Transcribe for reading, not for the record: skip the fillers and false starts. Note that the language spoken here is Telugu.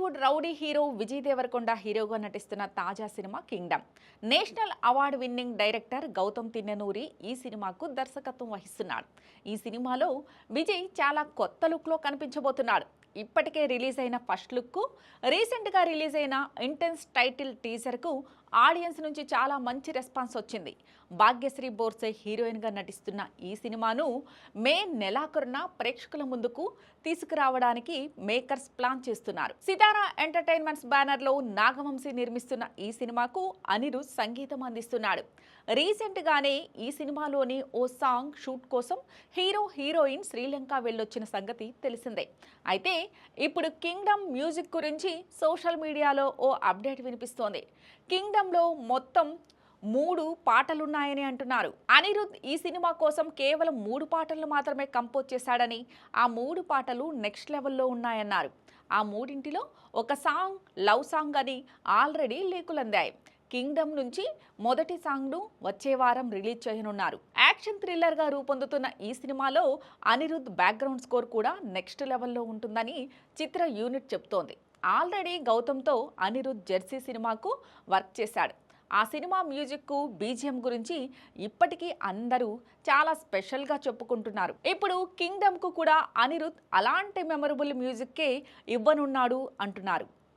టాలీవుడ్ రౌడీ హీరో విజయ్ దేవరకొండ హీరోగా నటిస్తున్న తాజా cinema Kingdom. National award winning director Gautam Tinnanuri ఈ సినిమాకు దర్శకత్వం వహిస్తున్నాడు. ఈ సినిమాలో విజయ్ చాలా కొత్త లుక్లో కనిపించబోతున్నాడు. ఇప్పటికే రిలీజ్ అయిన ఫస్ట్ లుక్కు, రీసెంట్గా రిలీజ్ అయిన ఇంటెన్స్ టైటిల్ టీజర్కు ఆడియన్స్ నుంచి చాలా మంచి రెస్పాన్స్ వచ్చింది. భాగ్యశ్రీ బోర్సే హీరోయిన్గా నటిస్తున్న ఈ సినిమాను మే నెలాఖరున ప్రేక్షకుల ముందుకు తీసుకురావడానికి మేకర్స్ ప్లాన్ చేస్తున్నారు. సితారా ఎంటర్టైన్మెంట్స్ బ్యానర్లో నాగవంశీ నిర్మిస్తున్న ఈ సినిమాకు అనిరుద్ సంగీతం అందిస్తున్నాడు. రీసెంట్గానే ఈ సినిమాలోని ఓ సాంగ్ షూట్ కోసం హీరోయిన్ శ్రీలంక వెళ్ళొచ్చిన సంగతి తెలిసిందే. అయితే ఇప్పుడు కింగ్డమ్ మ్యూజిక్ గురించి సోషల్ మీడియాలో ఓ అప్డేట్ వినిపిస్తోంది. కింగ్డమ్లో మొత్తం 3 పాటలున్నాయని అంటున్నారు. అనిరుద్ ఈ సినిమా కోసం కేవలం 3 పాటలు మాత్రమే కంపోజ్ చేశాడని, ఆ 3 పాటలు నెక్స్ట్ లెవెల్లో ఉన్నాయన్నారు. ఆ మూడింటిలో ఒక సాంగ్ లవ్ సాంగ్ అని ఆల్రెడీ లీకులందాయి. కింగ్డమ్ నుంచి మొదటి సాంగ్ను వచ్చే వారం రిలీజ్ చేయనున్నారు. యాక్షన్ థ్రిల్లర్గా రూపొందుతున్న ఈ సినిమాలో అనిరుద్ బ్యాక్గ్రౌండ్ స్కోర్ కూడా నెక్స్ట్ లెవెల్లో ఉంటుందని చిత్ర యూనిట్ చెబుతోంది. ఆల్రెడీ గౌతమ్తో అనిరుద్ జెర్సీ సినిమాకు వర్క్ చేశాడు. ఆ సినిమా మ్యూజిక్కు, బీజిఎం గురించి ఇప్పటికీ అందరూ చాలా స్పెషల్గా చెప్పుకుంటున్నారు. ఇప్పుడు కింగ్డమ్కు కూడా అనిరుద్ అలాంటి మెమరబుల్ మ్యూజిక్కే ఇవ్వనున్నాడు అంటున్నారు.